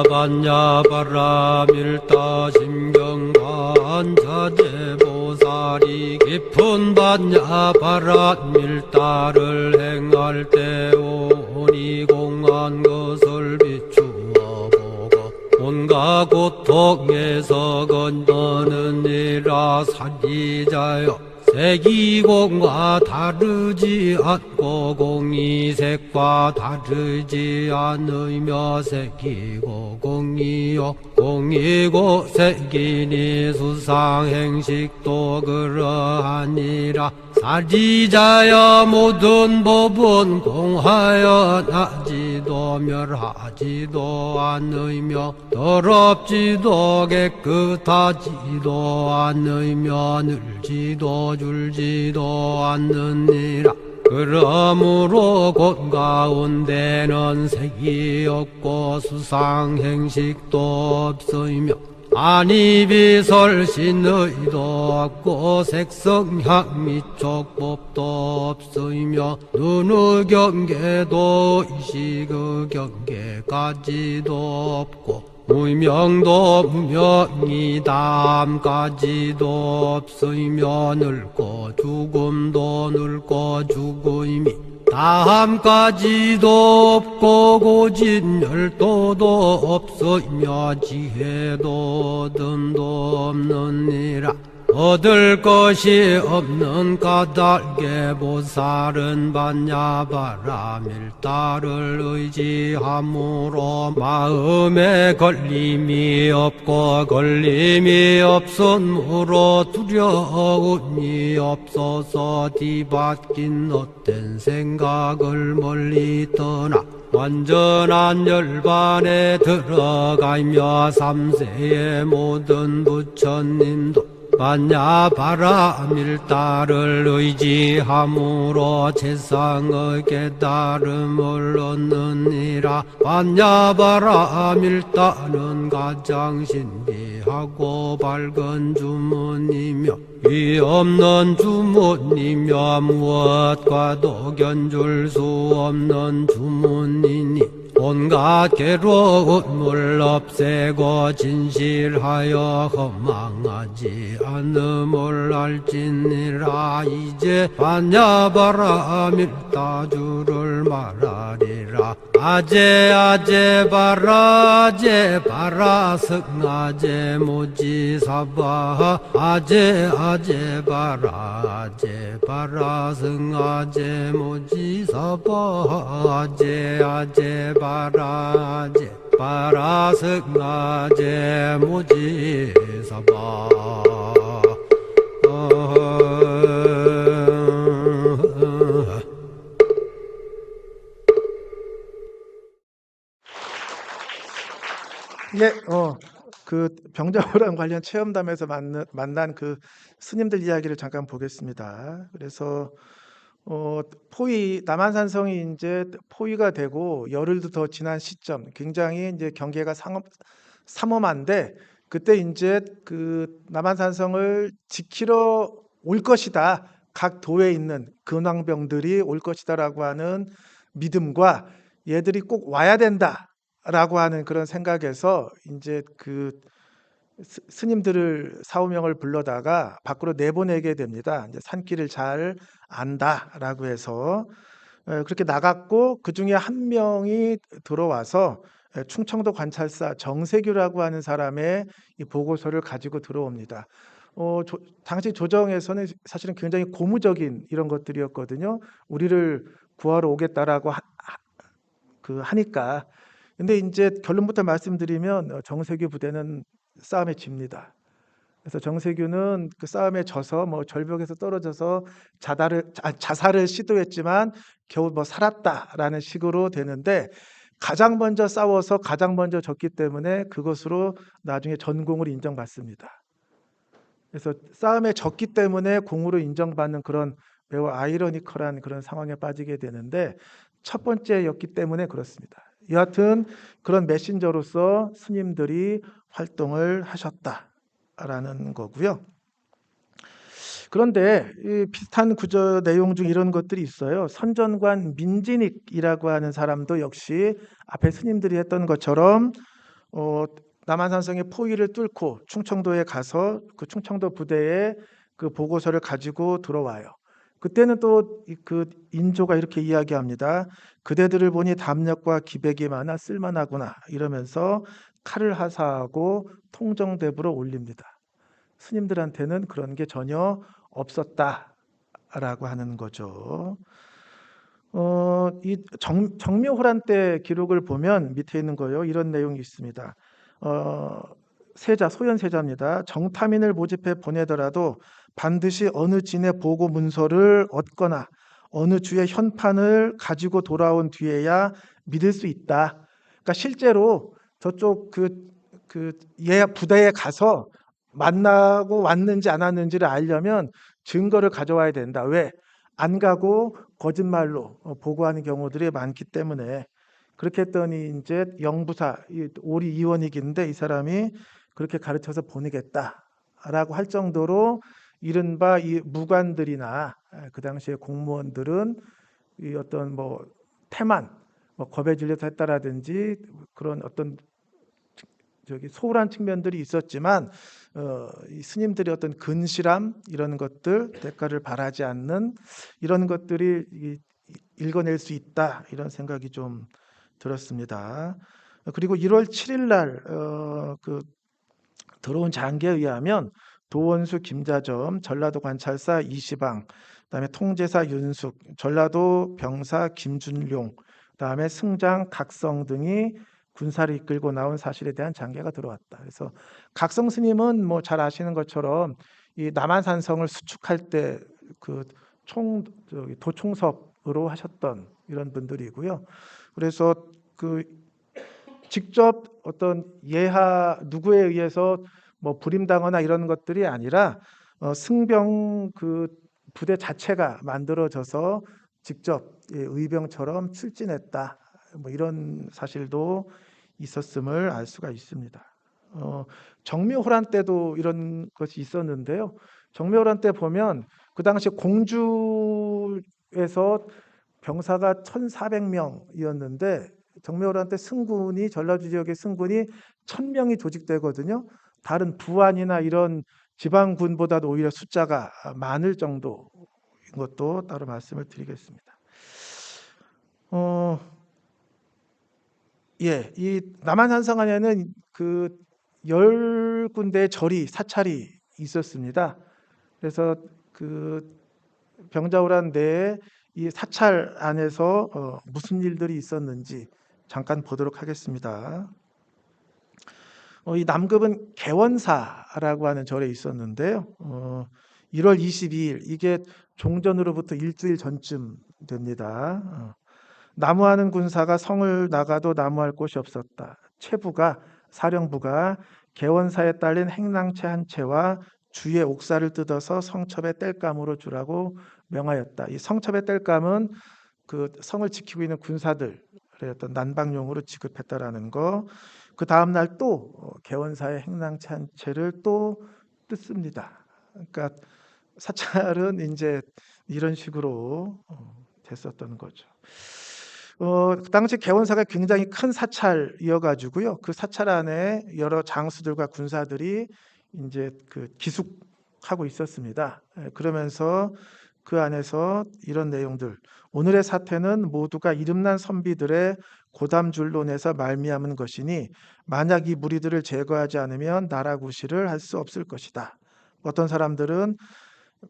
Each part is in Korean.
반야바라 밀다 심경관자재보살이 깊은 반야바라 밀다를 행할 때 오니 공한 것을 비추어 보고 온갖 고통에서 건너느니라. 사리자여, 색이공과 다르지 않고 공이색과 다르지 않으며 색이고 공이요 공이고 색이니 수상행식도 그러하니라. 사리자여, 모든 법은 공하여 나지도 멸하지도 않으며 더럽지도 깨끗하지도 않으며 늘지도 줄지도 않느니라. 그러므로 곧 가운데는 색이 없고 수상행식도 없으며 안이비설신의도 없고 색성향 미촉법도 없으며 눈의 경계도 의식의 경계까지도 없고 무명도 무명이담까지도 없으며 늙고 죽음도 늙고 죽음이 다함까지도 없고 고진열도도 없으며 지혜도 듬도 없느니라. 얻을 것이 없는 까닭에 보살은 반야바라 밀다를 의지함으로 마음에 걸림이 없고 걸림이 없으므로 두려움이 없어서 뒤바뀐 헛된 생각을 멀리 떠나 완전한 열반에 들어가며 삼세의 모든 부처님도 반야바라 밀다를 의지함으로 세상의 깨달음을 얻느니라. 반야바라 밀다는 가장 신비하고 밝은 주문이며 위 없는 주문이며 무엇과도 견줄 수 없는 주문이니 온갖 괴로움을 없애고 진실하여 허망하지 않음을 알지니라. 이제 반야바라 밀다주를 말하리라. 아제 아제 바라 아제 바라 승아제 모지사바 아제 아제 바라 아제 바라 승아제 모지사바 아제 아제 바라 아제 바라 승아제 모지사바. 네, 그 병자호랑 관련 체험담에서 만난 그 스님들 이야기를 잠깐 보겠습니다. 그래서 포위 남한산성이 이제 포위가 되고 열흘도 더 지난 시점, 굉장히 이제 경계가 삼엄한데 그때 이제 그 남한산성을 지키러 올 것이다. 각 도에 있는 근왕병들이 올 것이다라고 하는 믿음과 얘들이 꼭 와야 된다라고 하는 그런 생각에서 이제 그 스님들을 4~5명을 불러다가 밖으로 내보내게 됩니다. 이제 산길을 잘 안다라고 해서 그렇게 나갔고 그 중에 한 명이 들어와서 충청도 관찰사 정세규라고 하는 사람의 이 보고서를 가지고 들어옵니다. 당시 조정에서는 사실은 굉장히 고무적인 이런 것들이었거든요. 우리를 구하러 오겠다라고 하니까. 근데 이제 결론부터 말씀드리면 정세규 부대는 싸움에 집니다. 그래서 정세규는 그 싸움에 져서 뭐 절벽에서 떨어져서 자살을 시도했지만 겨우 뭐 살았다라는 식으로 되는데 가장 먼저 싸워서 가장 먼저 졌기 때문에 그것으로 나중에 전공을 인정받습니다. 그래서 싸움에 졌기 때문에 공으로 인정받는 그런 매우 아이러니컬한 그런 상황에 빠지게 되는데 첫 번째였기 때문에 그렇습니다. 여하튼 그런 메신저로서 스님들이 활동을 하셨다라는 거고요. 그런데 이 비슷한 구조 내용 중 이런 것들이 있어요. 선전관 민진익이라고 하는 사람도 역시 앞에 스님들이 했던 것처럼 남한산성의 포위를 뚫고 충청도에 가서 그 충청도 부대에 그 보고서를 가지고 들어와요. 그때는 또 그 인조가 이렇게 이야기합니다. 그대들을 보니 담력과 기백이 많아 쓸만하구나 이러면서 칼을 하사하고 통정대부로 올립니다. 스님들한테는 그런 게 전혀 없었다라고 하는 거죠. 이 정묘호란 때 기록을 보면 밑에 있는 거요. 이런 내용이 있습니다. 세자, 소현세자입니다. 정탐인을 모집해 보내더라도 반드시 어느 진의 보고 문서를 얻거나 어느 주의 현판을 가지고 돌아온 뒤에야 믿을 수 있다. 그러니까 실제로 저쪽 얘 부대에 가서 만나고 왔는지 안 왔는지를 알려면 증거를 가져와야 된다. 왜? 안 가고 거짓말로 보고하는 경우들이 많기 때문에 그렇게 했더니 이제 영부사 오리 이원익인데 이 사람이 그렇게 가르쳐서 보내겠다라고 할 정도로 이른바 이 무관들이나 그 당시에 공무원들은 이 어떤 뭐 태만, 뭐 겁에 질려서 했다라든지 그런 어떤 소홀한 측면들이 있었지만 이 스님들의 어떤 근실함 이런 것들 대가를 바라지 않는 이런 것들이 읽어낼 수 있다 이런 생각이 좀 들었습니다. 그리고 1월 7일 날 그 들어온 장계에 의하면 도원수 김자점, 전라도 관찰사 이시방, 그다음에 통제사 윤숙, 전라도 병사 김준룡, 그다음에 승장 각성 등이 군사를 이끌고 나온 사실에 대한 장계가 들어왔다. 그래서 각성 스님은 뭐 잘 아시는 것처럼 이 남한산성을 수축할 때 그 도총섭으로 하셨던 이런 분들이고요. 그래서 그 직접 어떤 예하 누구에 의해서 뭐 부림당하거나 이런 것들이 아니라 승병 그 부대 자체가 만들어져서 직접 의병처럼 출진했다. 뭐 이런 사실도 있었음을 알 수가 있습니다. 정묘호란 때도 이런 것이 있었는데요. 정묘호란 때 보면 그 당시 공주에서 병사가 1,400명이었는데 정묘호란 때 승군이 전라도 지역의 승군이 1,000명이 조직되거든요. 다른 부안이나 이런 지방군보다도 오히려 숫자가 많을 정도인 것도 따로 말씀을 드리겠습니다. 이 남한산성 안에는 그 10군데의 절이 사찰이 있었습니다. 그래서 그 병자호란 내에 이 사찰 안에서 무슨 일들이 있었는지 잠깐 보도록 하겠습니다. 이 남급은 개원사라고 하는 절에 있었는데요. 1월 22일 이게 종전으로부터 일주일 전쯤 됩니다. 나무하는 군사가 성을 나가도 나무할 곳이 없었다. 최부가 사령부가 개원사에 딸린 행랑채 한 채와 주의 옥사를 뜯어서 성첩의 땔감으로 주라고 명하였다. 이 성첩의 땔감은 그 성을 지키고 있는 군사들의 어떤 난방용으로 지급했다라는 거. 그 다음 날 또 개원사의 행랑채 한 채를 또 뜯습니다. 그러니까 사찰은 이제 이런 식으로 됐었던 거죠. 그 당시 개원사가 굉장히 큰 사찰이어가지고요. 그 사찰 안에 여러 장수들과 군사들이 이제 그 기숙하고 있었습니다. 그러면서 그 안에서 이런 내용들. 오늘의 사태는 모두가 이름난 선비들의 고담줄론에서 말미암은 것이니 만약 이 무리들을 제거하지 않으면 나라 구실을 할 수 없을 것이다. 어떤 사람들은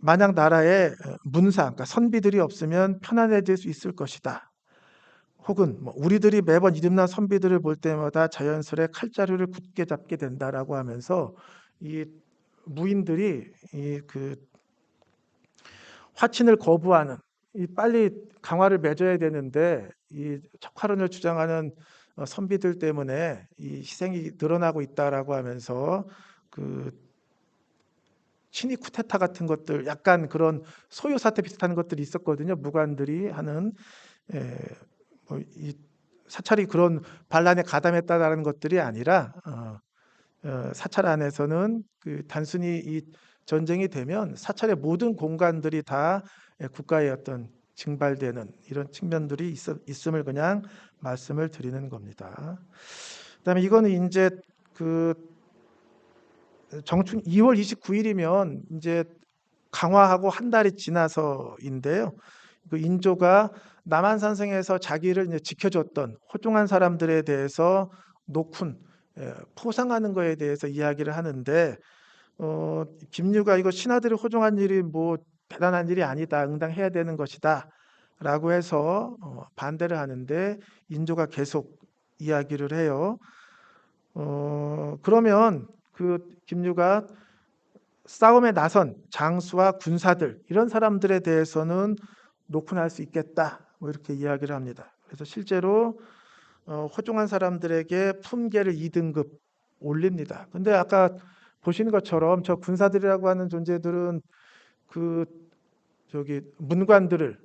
만약 나라에 문사, 그러니까 선비들이 없으면 편안해질 수 있을 것이다. 혹은 뭐 우리들이 매번 이름난 선비들을 볼 때마다 자연스레 칼자루를 굳게 잡게 된다라고 하면서 이 무인들이 그 화친을 거부하는 빨리 강화를 맺어야 되는데 이 척화론을 주장하는 선비들 때문에 이 희생이 늘어나고 있다라고 하면서 그 친위 쿠데타 같은 것들 약간 그런 소요 사태 비슷한 것들이 있었거든요. 무관들이 하는 이 사찰이 그런 반란에 가담했다라는 것들이 아니라 사찰 안에서는 그 단순히 이 전쟁이 되면 사찰의 모든 공간들이 다 국가의 어떤 징발되는 이런 측면들이 있음을 그냥 말씀을 드리는 겁니다. 그다음에 이거는 이제 그 정충 2월 29일이면 이제 강화하고 한 달이 지나서인데요. 그 인조가 남한산성에서 자기를 이제 지켜줬던 호종한 사람들에 대해서 노군 포상하는 거에 대해서 이야기를 하는데 김유가 이거 신하들이 호종한 일이 뭐 대단한 일이 아니다. 응당해야 되는 것이다라고 해서 반대를 하는데 인조가 계속 이야기를 해요. 그러면 그 김유가 싸움에 나선 장수와 군사들 이런 사람들에 대해서는 노군할 수 있겠다. 뭐 이렇게 이야기를 합니다. 그래서 실제로 호종한 사람들에게 품계를 2등급 올립니다. 근데 아까 보시는 것처럼 저 군사들이라고 하는 존재들은 그 저기 문관들을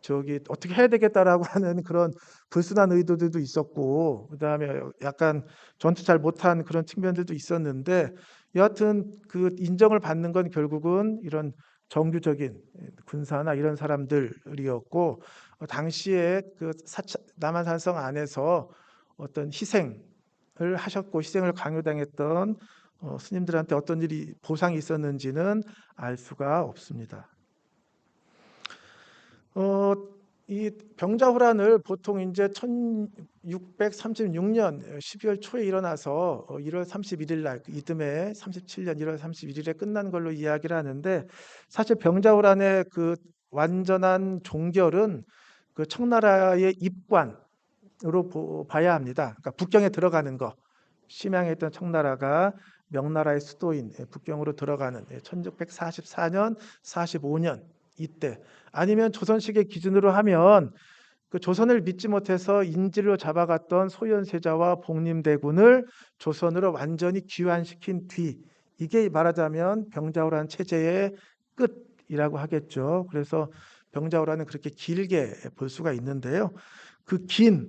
저기 어떻게 해야 되겠다라고 하는 그런 불순한 의도들도 있었고 그다음에 약간 전투 잘 못한 그런 측면들도 있었는데 여하튼 그 인정을 받는 건 결국은 이런 정규적인 군사나 이런 사람들이었고 당시에 그 남한산성 안에서 어떤 희생을 하셨고 희생을 강요당했던 스님들한테 어떤 일이 보상이 있었는지는 알 수가 없습니다. 이 병자호란을 보통 이제 1636년 12월 초에 일어나서 1월 31일 날 이듬해 37년 1월 31일에 끝난 걸로 이야기를 하는데 사실 병자호란의 그 완전한 종결은 그 청나라의 입관으로 봐야 합니다. 그러니까 북경에 들어가는 거. 심양에 있던 청나라가 명나라의 수도인 북경으로 들어가는 1644년, 45년 이때 아니면 조선시대 기준으로 하면 그 조선을 믿지 못해서 인질로 잡아갔던 소현세자와 복림대군을 조선으로 완전히 귀환시킨 뒤 이게 말하자면 병자호란 체제의 끝이라고 하겠죠. 그래서 병자호란은 그렇게 길게 볼 수가 있는데요. 그 긴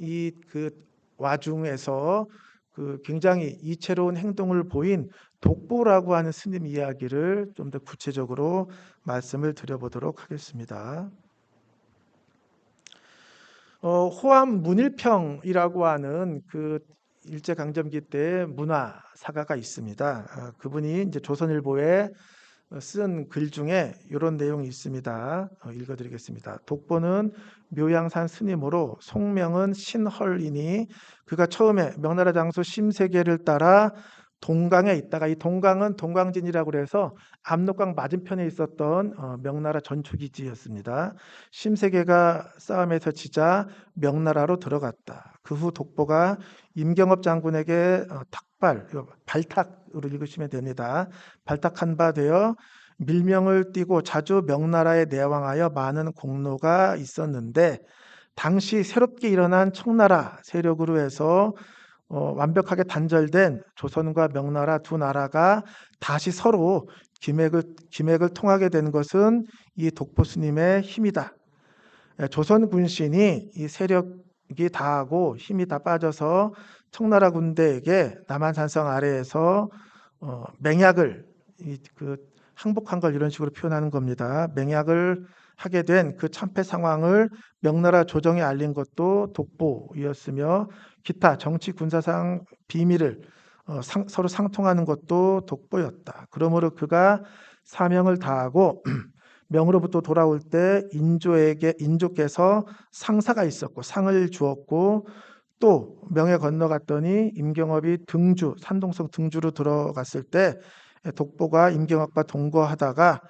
이 그 와중에서 그 굉장히 이채로운 행동을 보인 독보라고 하는 스님 이야기를 좀 더 구체적으로 말씀을 드려보도록 하겠습니다. 호암 문일평이라고 하는 그 일제강점기 때 문화사가가 있습니다. 그분이 이제 조선일보에 쓴 글 중에 이런 내용이 있습니다. 읽어드리겠습니다. 독보는 묘양산 스님으로 송명은 신헐이니 그가 처음에 명나라 장수 심세계를 따라 동강에 있다가 이 동강은 동강진이라고 해서 압록강 맞은편에 있었던 명나라 전초기지였습니다. 심세계가 싸움에서 지자 명나라로 들어갔다. 그 후 독보가 임경업 장군에게 발탁으로 읽으시면 됩니다. 발탁한 바 되어 밀명을 띠고 자주 명나라에 내왕하여 많은 공로가 있었는데 당시 새롭게 일어난 청나라 세력으로 해서 완벽하게 단절된 조선과 명나라 두 나라가 다시 서로 기맥을 통하게 된 것은 이 독보 스님의 힘이다. 조선 군신이 이 세력이 다하고 힘이 다 빠져서 청나라 군대에게 남한산성 아래에서 맹약을 항복한 걸 이런 식으로 표현하는 겁니다. 맹약을 하게 된 그 참패 상황을 명나라 조정에 알린 것도 독보였으며 기타 정치 군사상 비밀을 서로 상통하는 것도 독보였다. 그러므로 그가 사명을 다하고 명으로부터 돌아올 때 인조께서 상사가 있었고 상을 주었고 또 명에 건너갔더니 임경업이 산동성 등주로 들어갔을 때 독보가 임경업과 동거하다가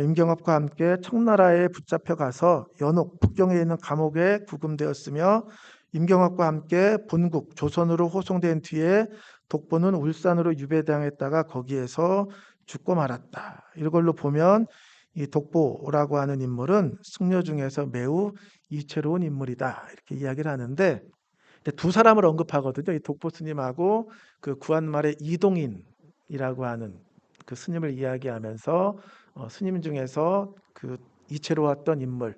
임경업과 함께 청나라에 붙잡혀 가서 연옥 북경에 있는 감옥에 구금되었으며 임경업과 함께 본국 조선으로 호송된 뒤에 독보는 울산으로 유배당했다가 거기에서 죽고 말았다. 이걸로 보면 이 독보라고 하는 인물은 승려 중에서 매우 이채로운 인물이다. 이렇게 이야기를 하는데 두 사람을 언급하거든요. 이 독보 스님하고 그 구한말의 이동인이라고 하는 그 스님을 이야기하면서 스님 중에서 그 이채로웠던 인물.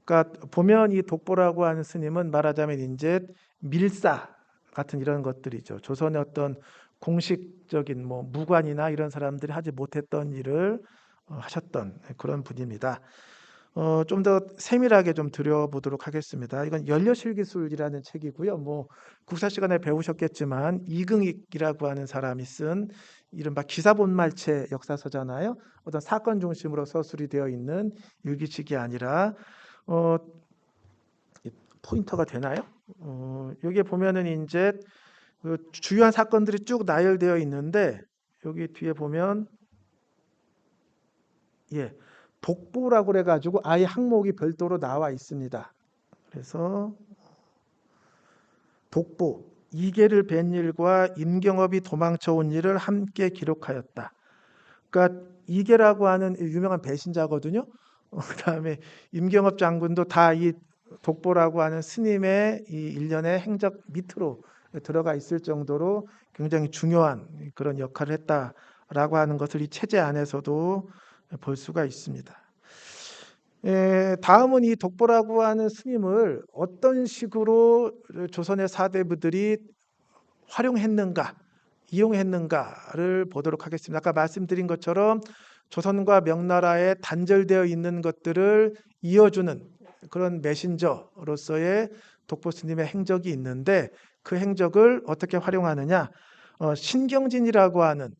그러니까 보면 이 독보라고 하는 스님은 말하자면 이제 밀사 같은 이런 것들이죠. 조선의 어떤 공식적인 무관이나 이런 사람들이 하지 못했던 일을 하셨던 그런 분입니다. 좀 더 세밀하게 좀 들여보도록 하겠습니다. 이건 연료실기술이라는 책이고요. 뭐 국사 시간에 배우셨겠지만 이긍익이라고 하는 사람이 쓴 이른바 기사본말체 역사서잖아요. 어떤 사건 중심으로 서술이 되어 있는 일기식이 아니라 어, 포인터가 되나요? 여기에 보면은 이제 그 주요한 사건들이 쭉 나열되어 있는데 여기 뒤에 보면 예, 독보라고 그래가지고 아예 항목이 별도로 나와 있습니다. 그래서 독보, 이계를 뵌 일과 임경업이 도망쳐 온 일을 함께 기록하였다. 그러니까 이계라고 하는 유명한 배신자거든요. 그다음에 임경업 장군도 다 이 독보라고 하는 스님의 이 일련의 행적 밑으로 들어가 있을 정도로 굉장히 중요한 그런 역할을 했다라고 하는 것을 이 체제 안에서도 볼 수가 있습니다. 다음은 이 독보라고 하는 스님을 어떤 식으로 조선의 사대부들이 활용했는가, 이용했는가를 보도록 하겠습니다. 아까 말씀드린 것처럼 조선과 명나라에 단절되어 있는 것들을 이어주는 그런 메신저로서의 독보 스님의 행적이 있는데 그 행적을 어떻게 활용하느냐? 신경진이라고 하는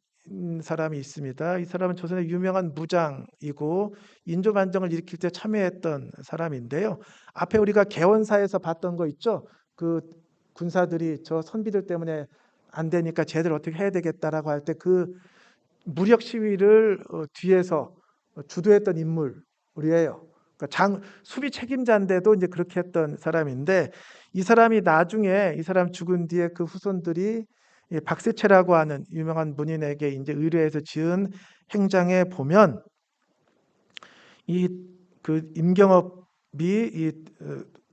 사람이 있습니다. 이 사람은 조선의 유명한 무장이고 인조 반정을 일으킬 때 참여했던 사람인데요. 앞에 우리가 개원사에서 봤던 거 있죠? 그 군사들이 저 선비들 때문에 안 되니까 쟤들 어떻게 해야 되겠다라고 할 때 그 무력 시위를 뒤에서 주도했던 인물이에요. 그러니까 수비 책임자인데도 이제 그렇게 했던 사람인데 이 사람이 나중에 이 사람 죽은 뒤에 그 후손들이 박세채라고 하는 유명한 문인에게 이제 의뢰해서 지은 행장에 보면 이 그 임경업이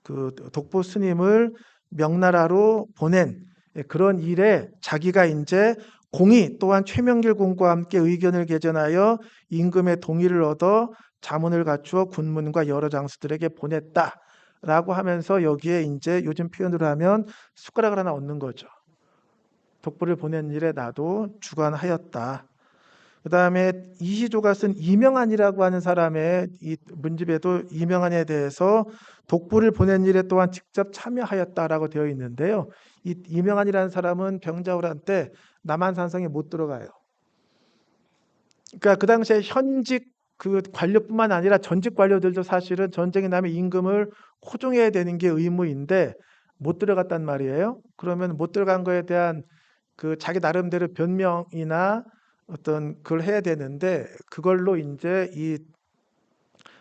그 독보 스님을 명나라로 보낸 그런 일에 자기가 이제 공의 또한 최명길 공과 함께 의견을 개전하여 임금의 동의를 얻어 자문을 갖추어 군문과 여러 장수들에게 보냈다라고 하면서 여기에 이제 요즘 표현으로 하면 숟가락을 하나 얹는 거죠. 독보를 보낸 일에 나도 주관하였다. 그 다음에 이시조가 쓴 이명한이라고 하는 사람의 이 문집에도 이명한에 대해서 독보를 보낸 일에 또한 직접 참여하였다라고 되어 있는데요. 이 이명한이라는 사람은 병자호란 때 남한산성에 못 들어가요. 그러니까 그 당시에 현직 그 관료뿐만 아니라 전직 관료들도 사실은 전쟁이 나면 임금을 호종해야 되는 게 의무인데 못 들어갔단 말이에요. 그러면 못 들어간 거에 대한 그 자기 나름대로 변명이나 어떤 그걸 해야 되는데 그걸로 이제 이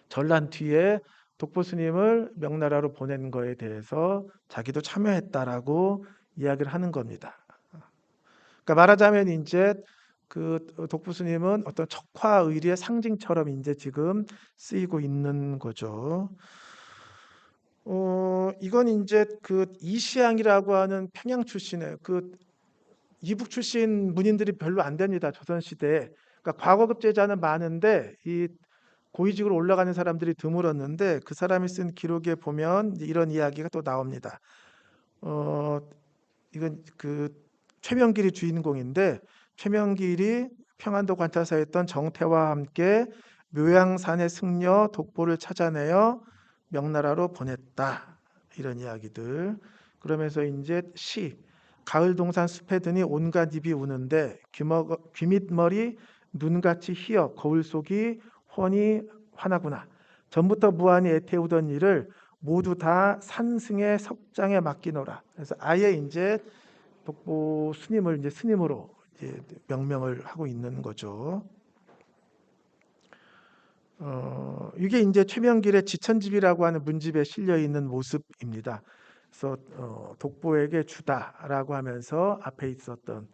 전란 뒤에 독보 스님을 명나라로 보낸 거에 대해서 자기도 참여했다라고 이야기를 하는 겁니다. 그러니까 말하자면 이제 그 독보 스님은 어떤 척화의리의 상징처럼 이제 지금 쓰이고 있는 거죠. 이건 이제 그 이시양이라고 하는 평양 출신의 그 이북 출신 문인들이 별로 안 됩니다. 조선 시대에. 그러니까 과거급제자는 많은데 이 고위직으로 올라가는 사람들이 드물었는데 그 사람이 쓴 기록에 보면 이런 이야기가 또 나옵니다. 이건 그 최명길이 주인공인데 최명길이 평안도 관찰사에 있던 정태와 함께 묘양산의 승려 독보를 찾아내어 명나라로 보냈다. 이런 이야기들. 그러면서 이제 시 가을 동산 숲에 드니 온갖 입이 우는데 귀밑머리 눈같이 희어 거울 속이 훤히 화나구나. 전부터 무한히 애태우던 일을 모두 다 산승의 석장에 맡기노라. 그래서 아예 이제 독보 스님을 이제 스님으로 이제 명명을 하고 있는 거죠. 이게 이제 최명길의 지천집이라고 하는 문집에 실려 있는 모습입니다. 그래서 독보에게 주다라고 하면서 앞에 있었던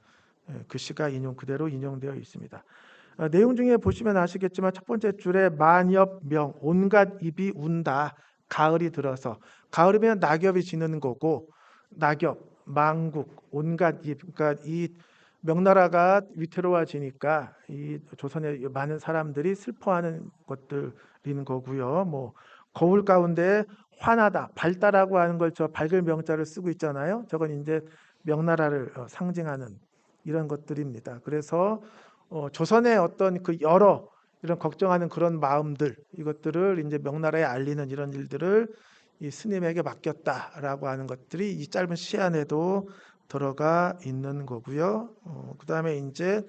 그 시가 그대로 인용되어 있습니다. 내용 중에 보시면 아시겠지만 첫 번째 줄에 만엽명 온갖 입이 운다. 가을이 들어서 가을이면 낙엽이 지는 거고 낙엽, 망국, 온갖 입 그러니까 이 명나라가 위태로워지니까 이 조선의 많은 사람들이 슬퍼하는 것들인 거고요. 뭐 거울 가운데 환하다, 밝다라고 하는 걸 저 밝을 명자를 쓰고 있잖아요. 저건 이제 명나라를 상징하는 이런 것들입니다. 그래서 조선의 어떤 그 여러 이런 걱정하는 그런 마음들, 이것들을 이제 명나라에 알리는 이런 일들을 이 스님에게 맡겼다라고 하는 것들이 이 짧은 시 안에도 들어가 있는 거고요. 그다음에 이제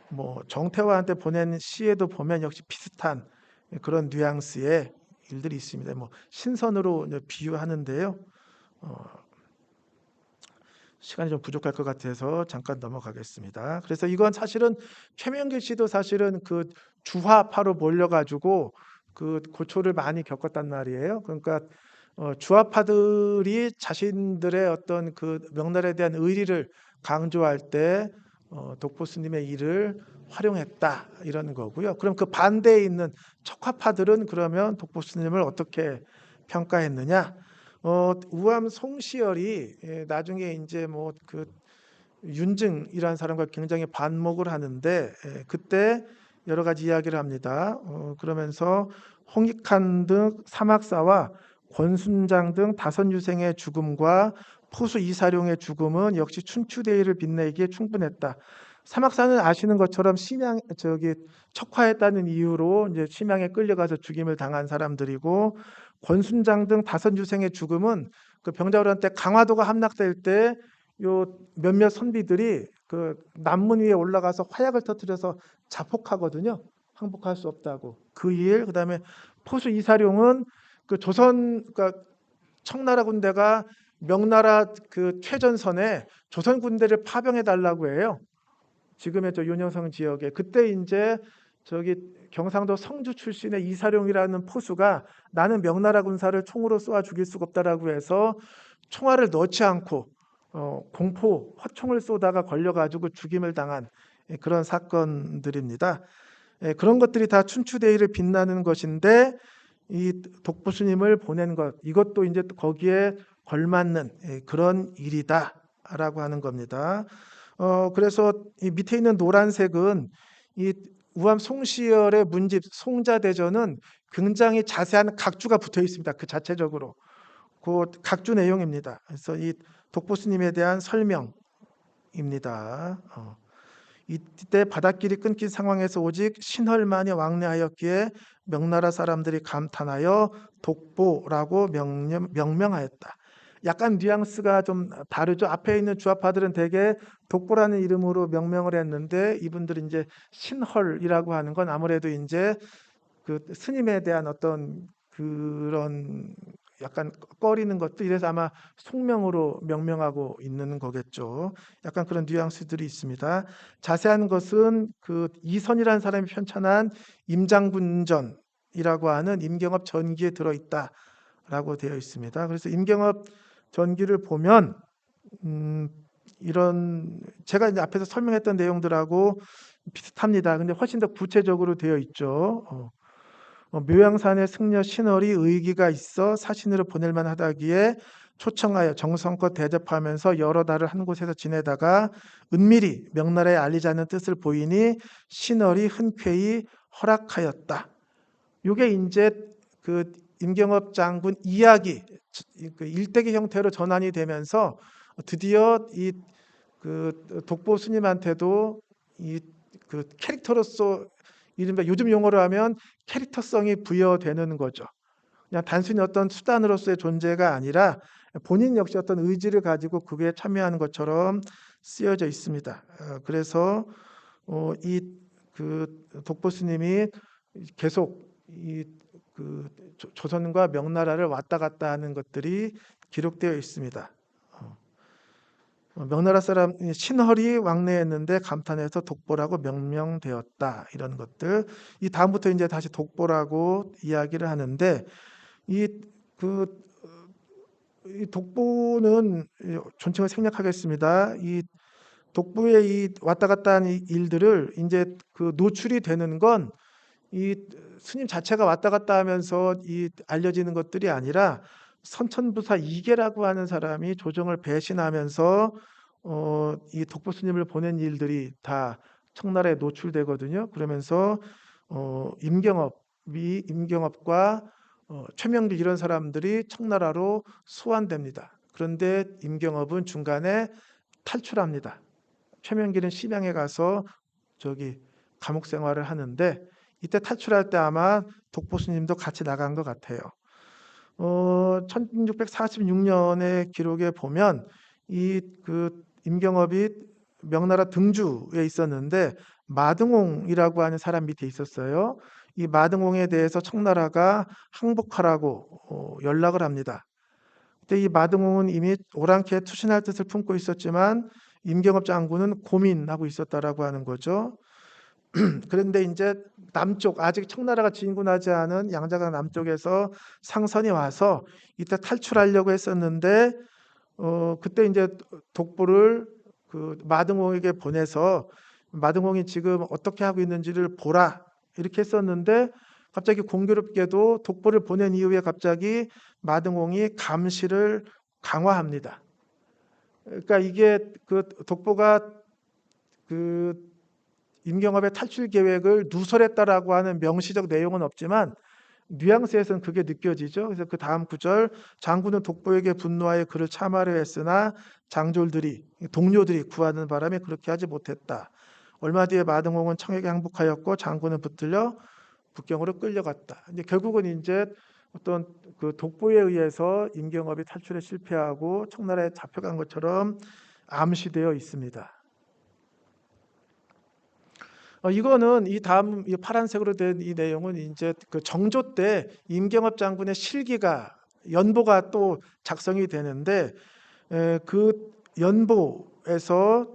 뭐 정태화한테 보낸 시에도 보면 역시 비슷한 그런 뉘앙스의 일들이 있습니다. 뭐 신선으로 이제 비유하는데요. 시간이 좀 부족할 것 같아서 잠깐 넘어가겠습니다. 그래서 이건 사실은 최명길 씨도 사실은 그 주화파로 몰려가지고 그 고초를 많이 겪었단 말이에요. 그러니까 주화파들이 자신들의 어떤 그 명나라에 대한 의리를 강조할 때 독보 스님의 일을 활용했다 이런 거고요. 그럼 그 반대에 있는 척화파들은 그러면 독보 스님을 어떻게 평가했느냐? 우암 송시열이 나중에 이제 뭐 그 윤증이라는 사람과 굉장히 반목을 하는데 그때 여러 가지 이야기를 합니다. 그러면서 홍익한 등 사막사와 권순장 등 다섯 유생의 죽음과 포수 이사룡의 죽음은 역시 춘추대의를 빛내기에 충분했다. 사막사는 아시는 것처럼 심양 척화했다는 이유로 이제 심양에 끌려가서 죽임을 당한 사람들이고 권순장 등 다섯 유생의 죽음은 그 병자호란 때 강화도가 함락될 때 요 몇몇 선비들이 그 남문 위에 올라가서 화약을 터뜨려서 자폭하거든요. 항복할 수 없다고. 그 일, 그다음에 포수 이사룡은 그 조선 그러니까 청나라 군대가 명나라 그 최전선에 조선 군대를 파병해 달라고 해요. 지금의 저 윤영성 지역에 그때 이제 저기 경상도 성주 출신의 이사룡이라는 포수가 나는 명나라 군사를 총으로 쏘아 죽일 수가 없다라고 해서 총알을 넣지 않고 공포 화총을 쏘다가 걸려가지고 죽임을 당한 그런 사건들입니다. 그런 것들이 다 춘추대의를 빛나는 것인데 이 독보스님을 보낸 것 이것도 이제 거기에 걸맞는 그런 일이다라고 하는 겁니다. 그래서 이 밑에 있는 노란색은 이 우암 송시열의 문집 송자대전은 굉장히 자세한 각주가 붙어 있습니다. 그 자체적으로 그 각주 내용입니다. 그래서 이 독보스님에 대한 설명입니다. 이때 바닷길이 끊긴 상황에서 오직 신헐만이 왕래하였기에 명나라 사람들이 감탄하여 독보라고 명명하였다. 약간 뉘앙스가 좀 다르죠. 앞에 있는 주화파들은 대개 독보라는 이름으로 명명을 했는데 이분들은 이제 신헐이라고 하는 건 아무래도 이제 그 스님에 대한 어떤 그런 약간 꺼리는 것도 이래서 아마 속명으로 명명하고 있는 거겠죠. 약간 그런 뉘앙스들이 있습니다. 자세한 것은 그 이선이라는 사람이 편찬한 임장군전이라고 하는 임경업 전기에 들어있다라고 되어 있습니다. 그래서 임경업 전기를 보면 이런 제가 이제 앞에서 설명했던 내용들하고 비슷합니다. 근데 훨씬 더 구체적으로 되어 있죠. 묘양산의 승려 신월이 의기가 있어 사신으로 보낼 만하다기에 초청하여 정성껏 대접하면서 여러 달을 한 곳에서 지내다가 은밀히 명나라에 알리자는 뜻을 보이니 신월이 흔쾌히 허락하였다. 요게 이제 그 임경업 장군 이야기 그 일대기 형태로 전환이 되면서 드디어 이 그 독보 스님한테도 이 그 캐릭터로서 이른바 요즘 용어로 하면 캐릭터성이 부여되는 거죠. 그냥 단순히 어떤 수단으로서의 존재가 아니라 본인 역시 어떤 의지를 가지고 그게 참여하는 것처럼 쓰여져 있습니다. 그래서 이 그 독보 스님이 계속 이 그 조선과 명나라를 왔다 갔다 하는 것들이 기록되어 있습니다. 명나라 사람 신헐이 왕래했는데 감탄해서 독보라고 명명되었다 이런 것들. 이 다음부터 이제 다시 독보라고 이야기를 하는데 이 독보는 존칭을 생략하겠습니다. 이 독보의 이 왔다 갔다 하는 일들을 이제 그 노출이 되는 건 이 스님 자체가 왔다 갔다 하면서 이 알려지는 것들이 아니라 선천부사 이계라고 하는 사람이 조정을 배신하면서 이 독보 스님을 보낸 일들이 다 청나라에 노출되거든요. 그러면서 임경업과 최명길 이런 사람들이 청나라로 소환됩니다. 그런데 임경업은 중간에 탈출합니다. 최명길은 심양에 가서 저기 감옥 생활을 하는데 이때 탈출할 때 아마 독보 스님도 같이 나간 것 같아요. 1646년의 기록에 보면 이 임경업이 명나라 등주에 있었는데 마등홍이라고 하는 사람 밑에 있었어요. 이 마등홍에 대해서 청나라가 항복하라고 연락을 합니다. 그때 이 마등홍은 이미 오랑캐에 투신할 뜻을 품고 있었지만 임경업 장군은 고민하고 있었다라고 하는 거죠. 그런데 이제 남쪽 아직 청나라가 진군하지 않은 양자강 남쪽에서 상선이 와서 이때 탈출하려고 했었는데 그때 이제 독보를 마등홍에게 보내서 마등홍이 지금 어떻게 하고 있는지를 보라 이렇게 했었는데 갑자기 공교롭게도 독보를 보낸 이후에 갑자기 마등홍이 감시를 강화합니다. 그러니까 이게 독보가 임경업의 탈출 계획을 누설했다라고 하는 명시적 내용은 없지만 뉘앙스에서는 그게 느껴지죠. 그래서 그 다음 구절 장군은 독보에게 분노하여 그를 참하려 했으나 장졸들이 동료들이 구하는 바람에 그렇게 하지 못했다. 얼마 뒤에 마등홍은 청에게 항복하였고 장군은 붙들려 북경으로 끌려갔다. 이제 결국은 이제 어떤 독보에 의해서 임경업이 탈출에 실패하고 청나라에 잡혀간 것처럼 암시되어 있습니다. 이거는 이 다음 이 파란색으로 된 이 내용은 이제 정조 때 임경업 장군의 실기가 연보가 또 작성이 되는데 그 연보에서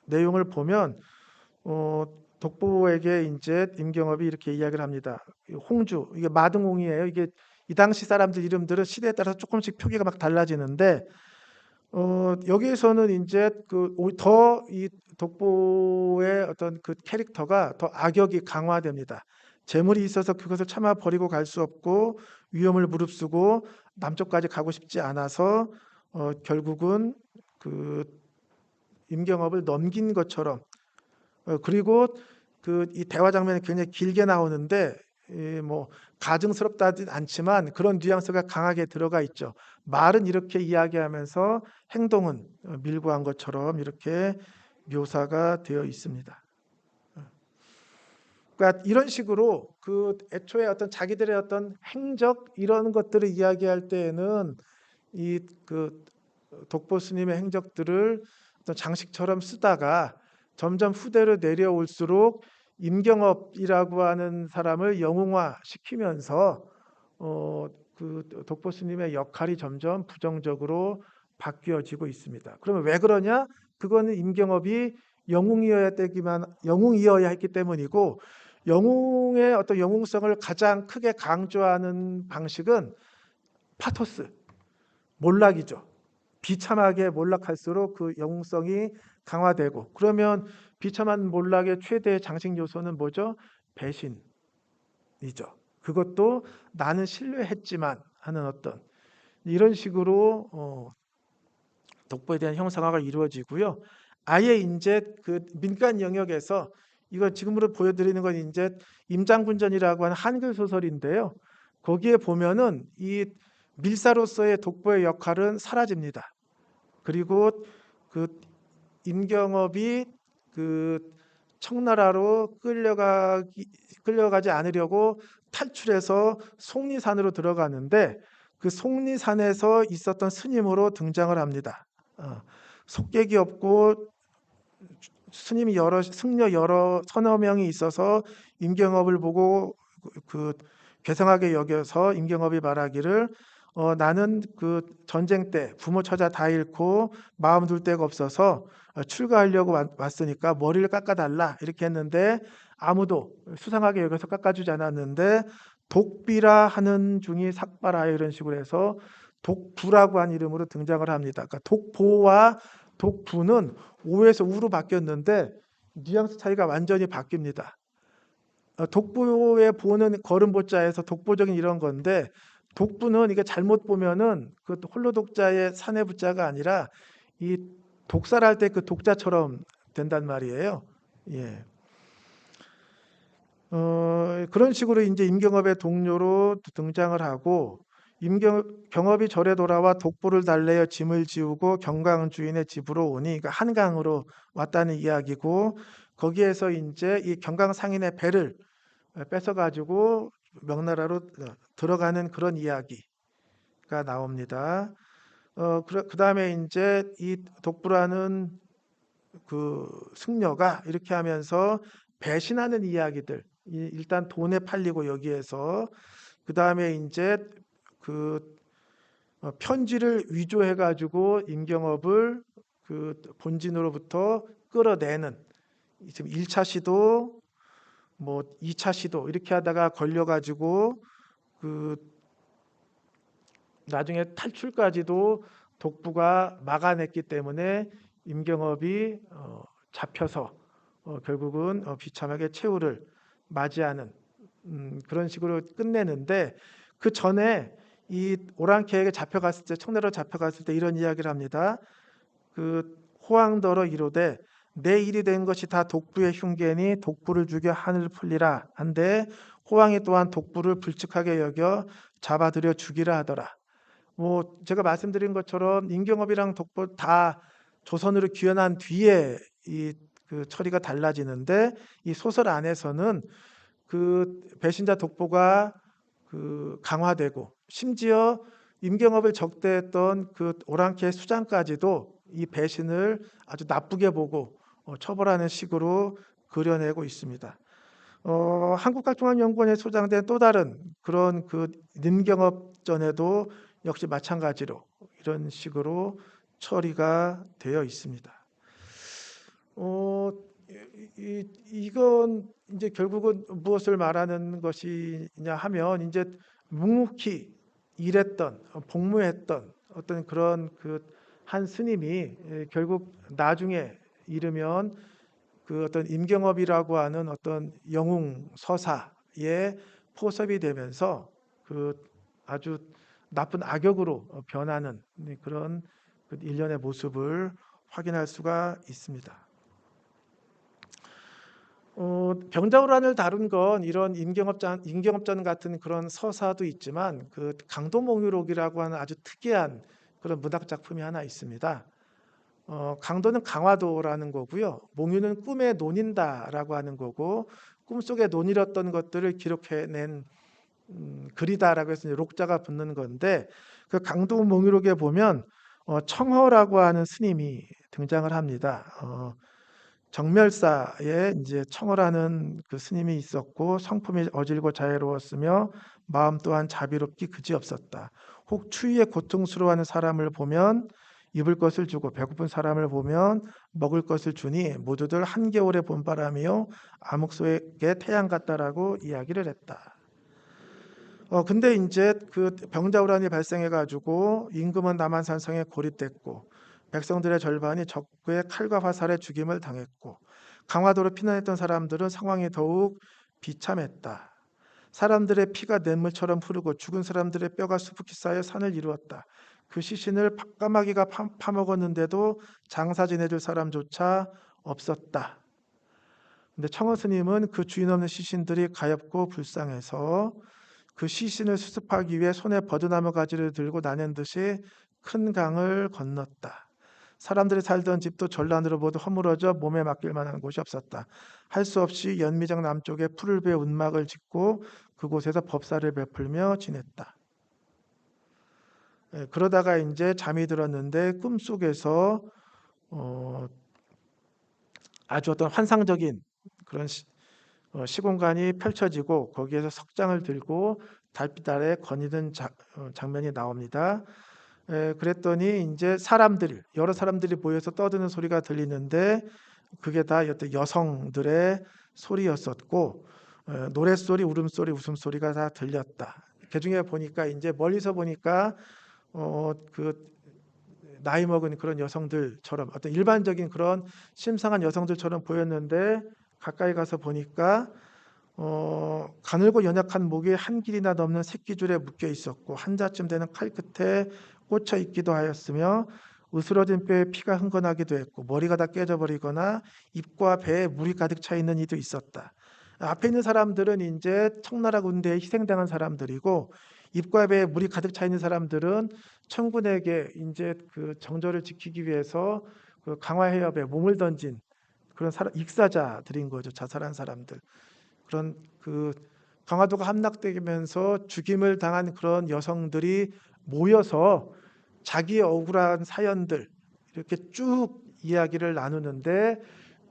내용을 보면 독보에게 이제 임경업이 이렇게 이야기를 합니다. 홍주 이게 마등홍이에요. 이게 이 당시 사람들 이름들은 시대에 따라서 조금씩 표기가 막 달라지는데 여기에서는 이제 더 이 독보의 어떤 캐릭터가 더 악역이 강화됩니다. 재물이 있어서 그것을 차마 버리고 갈 수 없고 위험을 무릅쓰고 남쪽까지 가고 싶지 않아서 결국은 임경업을 넘긴 것처럼 그리고 이 대화 장면이 굉장히 길게 나오는데 뭐 가증스럽다진 않지만 그런 뉘앙스가 강하게 들어가 있죠. 말은 이렇게 이야기하면서 행동은 밀고 한 것처럼 이렇게 묘사가 되어 있습니다. 그러니까 이런 식으로 애초에 어떤 자기들의 어떤 행적 이런 것들을 이야기할 때에는 이 독보 스님의 행적들을 어떤 장식처럼 쓰다가 점점 후대로 내려올수록 임경업이라고 하는 사람을 영웅화 시키면서 독보 스님의 역할이 점점 부정적으로 바뀌어지고 있습니다. 그러면 왜 그러냐? 그거는 임경업이 영웅이어야 했기 때문이고 영웅의 어떤 영웅성을 가장 크게 강조하는 방식은 파토스, 몰락이죠. 비참하게 몰락할수록 그 영웅성이 강화되고 그러면 비참한 몰락의 최대 장식 요소는 뭐죠? 배신이죠. 그것도 나는 신뢰했지만 하는 어떤 이런 식으로 독보에 대한 형상화가 이루어지고요. 아예 이제 민간 영역에서 이거 지금으로 보여드리는 건 이제 임장군전이라고 하는 한글 소설인데요. 거기에 보면은 이 밀사로서의 독보의 역할은 사라집니다. 그리고 임경업이 청나라로 끌려가지 않으려고 탈출해서 속리산으로 들어가는데 그 속리산에서 있었던 스님으로 등장을 합니다. 속객이 없고 스님이 승려 서너 명이 있어서 임경업을 보고 괴상하게 여겨서 임경업이 말하기를 나는 전쟁 때 부모 처자 다 잃고 마음 둘 데가 없어서 출가하려고 왔으니까 머리를 깎아달라 이렇게 했는데 아무도 수상하게 여겨서 깎아주지 않았는데 독비라 하는 중이 삭발하여 이런 식으로 해서 독부라고 한 이름으로 등장을 합니다. 그러니까 독보와 독부는 오에서 우로 바뀌었는데 뉘앙스 차이가 완전히 바뀝니다. 독보의 보는 걸음보자에서 독보적인 이런 건데 독부는 이게 잘못 보면은 홀로 독자의 산의 부자가 아니라 이 독살할 때 독자처럼 된단 말이에요. 예. 그런 식으로 이제 임경업의 동료로 등장을 하고 경업이 절에 돌아와 독보를 달래어 짐을 지우고 경강 주인의 집으로 오니 그러니까 한강으로 왔다는 이야기고 거기에서 이제 이 경강 상인의 배를 뺏어가지고 명나라로 들어가는 그런 이야기가 나옵니다. 그다음에 이제 이 독부라는 그 승려가 이렇게 하면서 배신하는 이야기들, 일단 돈에 팔리고 여기에서 그다음에 이제 그 편지를 위조해 가지고 임경업을 그 본진으로부터 끌어내는 지금 1차 시도 뭐 2차 시도 이렇게 하다가 걸려 가지고 그 나중에 탈출까지도 독부가 막아냈기 때문에 임경업이 잡혀서 결국은 비참하게 최후를 맞이하는 그런 식으로 끝내는데, 그 전에 이 오랑캐에게 잡혀갔을 때, 청나라로 잡혀갔을 때 이런 이야기를 합니다. 그 호황더러 이르되 내 일이 된 것이 다 독부의 흉계니 독부를 죽여 하늘을 풀리라 한데, 호황이 또한 독부를 불측하게 여겨 잡아들여 죽이라 하더라. 뭐 제가 말씀드린 것처럼 임경업이랑 독부 다 조선으로 귀환한 뒤에 이 그 처리가 달라지는데, 이 소설 안에서는 그 배신자 독보가 그 강화되고, 심지어 임경업을 적대했던 그 오랑캐 수장까지도 이 배신을 아주 나쁘게 보고 처벌하는 식으로 그려내고 있습니다. 한국각중앙연구원에 소장된 또 다른 그런 그 임경업전에도 역시 마찬가지로 이런 식으로 처리가 되어 있습니다. 이건 이제 결국은 무엇을 말하는 것이냐 하면, 이제 묵묵히 일했던 복무했던 어떤 그런 그 한 스님이 결국 나중에 이르면 그 어떤 임경업이라고 하는 어떤 영웅 서사에 포섭이 되면서 그 아주 나쁜 악역으로 변하는 그런 그 일련의 모습을 확인할 수가 있습니다. 병자호란을 다룬 건 이런 임경업전 같은 그런 서사도 있지만, 그 강도몽유록이라고 하는 아주 특이한 그런 문학 작품이 하나 있습니다. 강도는 강화도라는 거고요. 몽유는 꿈에 논인다라고 하는 거고, 꿈속에 논이었던 것들을 기록해낸 글이다라고 해서 이제 록자가 붙는 건데, 그 강도몽유록에 보면 청허라고 하는 스님이 등장을 합니다. 정멸사에 이제 청허라는 그 스님이 있었고, 성품이 어질고 자애로웠으며 마음 또한 자비롭기 그지없었다. 혹 추위에 고통스러워하는 사람을 보면 입을 것을 주고, 배고픈 사람을 보면 먹을 것을 주니 모두들 한겨울의 봄바람이요 암흑 속의 태양 같다라고 이야기를 했다. 근데 이제 그 병자호란이 발생해 가지고 임금은 남한산성에 고립됐고, 백성들의 절반이 적의 칼과 화살에 죽임을 당했고, 강화도로 피난했던 사람들은 상황이 더욱 비참했다. 사람들의 피가 냇물처럼 흐르고 죽은 사람들의 뼈가 수북히 쌓여 산을 이루었다. 그 시신을 까마귀가 파먹었는데도 장사 지내줄 사람조차 없었다. 근데 청어 스님은 그 주인 없는 시신들이 가엾고 불쌍해서 그 시신을 수습하기 위해 손에 버드나무 가지를 들고 나는 듯이 큰 강을 건넜다. 사람들이 살던 집도 전란으로 모두 허물어져 몸에 맡길 만한 곳이 없었다. 할 수 없이 연미정 남쪽에 풀을 베어 운막을 짓고 그곳에서 법사를 베풀며 지냈다. 그러다가 이제 잠이 들었는데 꿈속에서 아주 어떤 환상적인 그런 시공간이 펼쳐지고, 거기에서 석장을 들고 달빛 아래 거니는 장면이 나옵니다. 그랬더니 이제 여러 사람들이 모여서 떠드는 소리가 들리는데, 그게 다 여성들의 소리였었고, 노랫소리, 울음소리, 웃음소리가 다 들렸다. 그 중에 보니까 이제 멀리서 보니까 그 나이 먹은 그런 여성들처럼, 어떤 일반적인 그런 심상한 여성들처럼 보였는데, 가까이 가서 보니까 가늘고 연약한 목에 한 길이나 넘는 새끼줄에 묶여 있었고, 한자쯤 되는 칼 끝에 꽂혀 있기도 하였으며, 으스러진 뼈에 피가 흥건하기도 했고, 머리가 다 깨져버리거나 입과 배에 물이 가득 차 있는 이도 있었다. 앞에 있는 사람들은 이제 청나라 군대에 희생당한 사람들이고, 입과 배에 물이 가득 차 있는 사람들은 청군에게 이제 그 정절을 지키기 위해서 그 강화 해협에 몸을 던진 그런 익사자들인 거죠. 자살한 사람들. 그런 그 강화도가 함락되면서 죽임을 당한 그런 여성들이 모여서 자기의 억울한 사연들 이렇게 쭉 이야기를 나누는데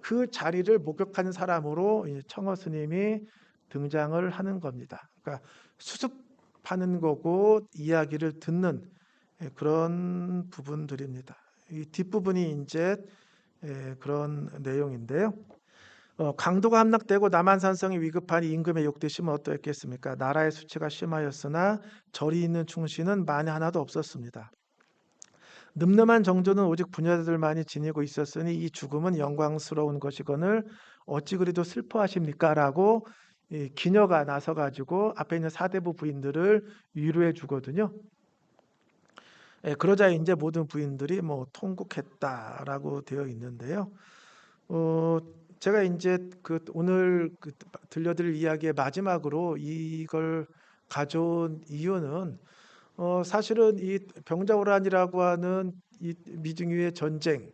그 자리를 목격한 사람으로 청어 스님이 등장을 하는 겁니다. 그러니까 수습하는 거고 이야기를 듣는 그런 부분들입니다. 이 뒷부분이 이제 그런 내용인데요. 강도가 함락되고 남한산성이 위급하니 임금의 욕되심은 어떠했겠습니까? 나라의 수치가 심하였으나 절이 있는 충신은 만에 하나도 없었습니다. 늠름한 정조는 오직 부녀들만이 지니고 있었으니 이 죽음은 영광스러운 것이거늘 어찌 그리도 슬퍼하십니까? 라고 기녀가 나서가지고 앞에 있는 사대부 부인들을 위로해 주거든요. 그러자 이제 모든 부인들이 뭐 통곡했다라고 되어 있는데요. 제가 이제 오늘 들려드릴 이야기의 마지막으로 이걸 가져온 이유는 사실은 이 병자호란이라고 하는 이 미중유의 전쟁에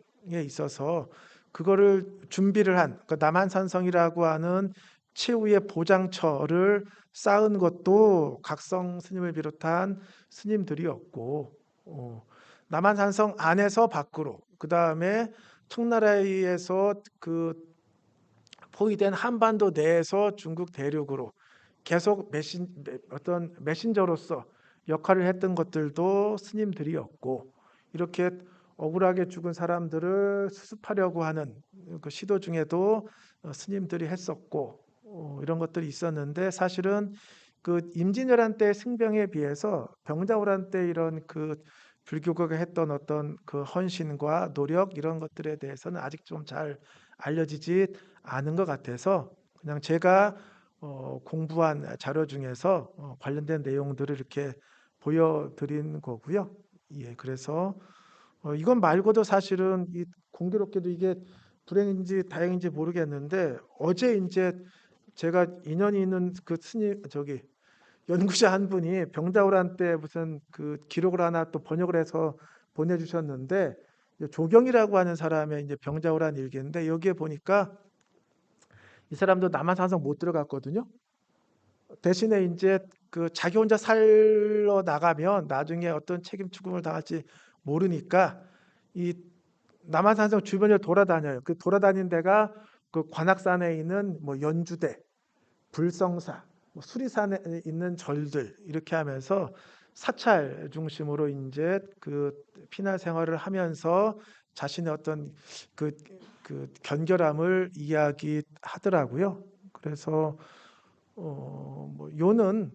있어서 그거를 준비를 한 남한산성이라고 하는 최후의 보장처를 쌓은 것도 각성 스님을 비롯한 스님들이었고 남한산성 안에서 밖으로 그 다음에 청나라에서 포위된 한반도 내에서 중국 대륙으로 계속 어떤 메신저로서 역할을 했던 것들도 스님들이었고 이렇게 억울하게 죽은 사람들을 수습하려고 하는 그 시도 중에도 스님들이 했었고 이런 것들이 있었는데 사실은 그 임진왜란 때 승병에 비해서 병자호란 때 이런 불교가가 했던 어떤 그 헌신과 노력 이런 것들에 대해서는 아직 좀 잘 알려지지 않은 것 같아서 그냥 제가 공부한 자료 중에서 관련된 내용들을 이렇게 보여드린 거고요. 예, 그래서 이건 말고도 사실은 공교롭게도 이게 불행인지 다행인지 모르겠는데 어제 이제 제가 인연이 있는 그 스님 연구자 한 분이 병자호란 때 무슨 기록을 하나 또 번역을 해서 보내주셨는데 조경이라고 하는 사람의 이제 병자호란 일기인데 여기에 보니까 이 사람도 남한산성 못 들어갔거든요. 대신에 이제 자기 혼자 살러 나가면 나중에 어떤 책임 추궁을 당할지 모르니까 이 남한산성 주변을 돌아다녀요. 그 돌아다닌 데가 관악산에 있는 뭐 연주대, 불성사, 뭐 수리산에 있는 절들 이렇게 하면서 사찰 중심으로 이제 피난 생활을 하면서 자신의 어떤 견결함을 이야기하더라고요. 그래서 뭐 요는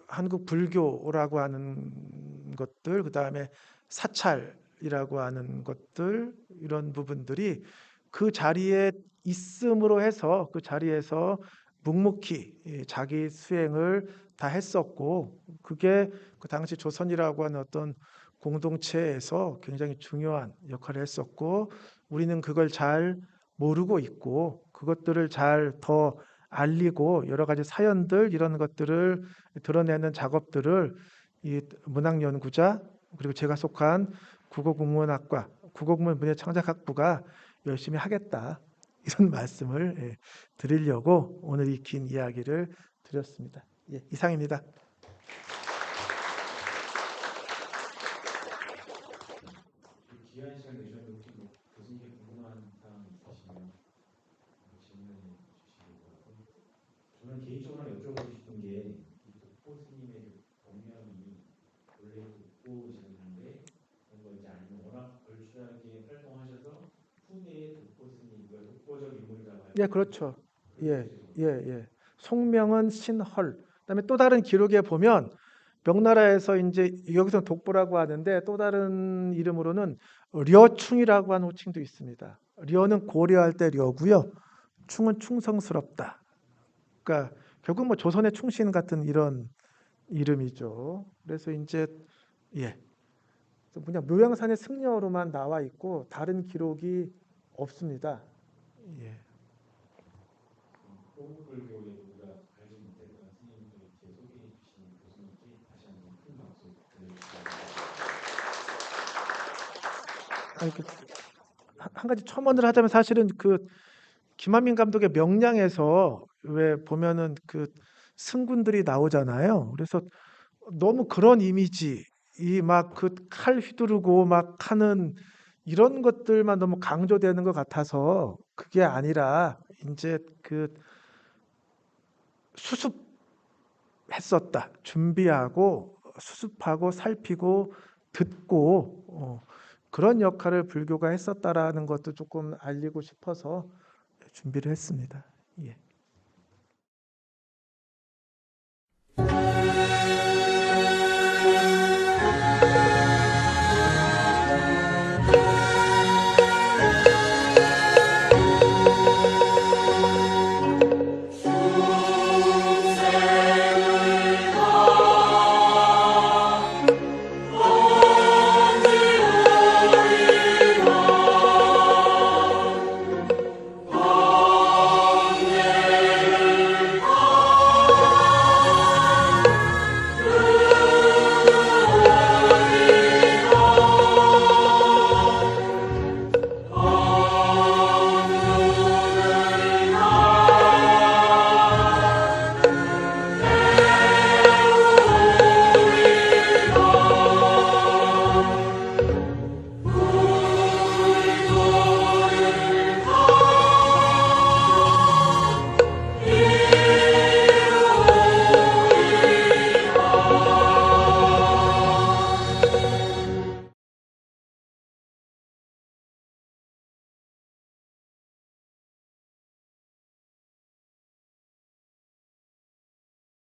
한국 불교라고 하는 것들, 그 다음에 사찰이라고 하는 것들 이런 부분들이 그 자리에 있음으로 해서 그 자리에서 묵묵히 자기 수행을 다 했었고 그게 그 당시 조선이라고 하는 어떤 공동체에서 굉장히 중요한 역할을 했었고 우리는 그걸 잘 모르고 있고 그것들을 잘 더 알리고 여러 가지 사연들 이런 것들을 드러내는 작업들을 이 문학연구자 그리고 제가 속한 국어국문학과 국어국문문예창작학부가 열심히 하겠다 이런 말씀을 드리려고 오늘 이 긴 이야기를 드렸습니다. 예, 이상입니다. 귀한 시간 내주셨는데 혹시 뭐 교수님께 궁금한 사항 있으시면 질문해 주시기 바라고 저는 개인적으로 하나 여쭤보고 싶은 게 이 독보 스님의 법명이 원래 독보셨는데 뭔가 이제 아니면 워낙 걸출하게 활동하셔서 후대의 독보 스님, 독보적 인물이라고 예, 할까요? 그렇죠. 예, 그렇게 예, 예. 송명은 신헐. 그다음에 또 다른 기록에 보면 명나라에서 이제 여기서 독보라고 하는데 또 다른 이름으로는 려충이라고 하는 호칭도 있습니다. 려는 고려할 때 려고요. 충은 충성스럽다. 그러니까 결국 뭐 조선의 충신 같은 이런 이름이죠. 그래서 이제 예, 그냥 묘양산의 승려로만 나와 있고 다른 기록이 없습니다. 예. 호국불교에 우리가 알지 못했던 스님들 이렇게 소개해 주신 교수님께 다시 한번 큰 박수 부탁드립니다. 아니, 한 가지 첨언을 하자면 사실은 김한민 감독의 명량에서 왜 보면은 그 승군들이 나오잖아요. 그래서 너무 그런 이미지, 이 막 그 칼 휘두르고 막 하는 이런 것들만 너무 강조되는 것 같아서 그게 아니라 이제 그 수습했었다. 준비하고 수습하고 살피고 듣고 그런 역할을 불교가 했었다라는 것도 조금 알리고 싶어서 준비를 했습니다. 예.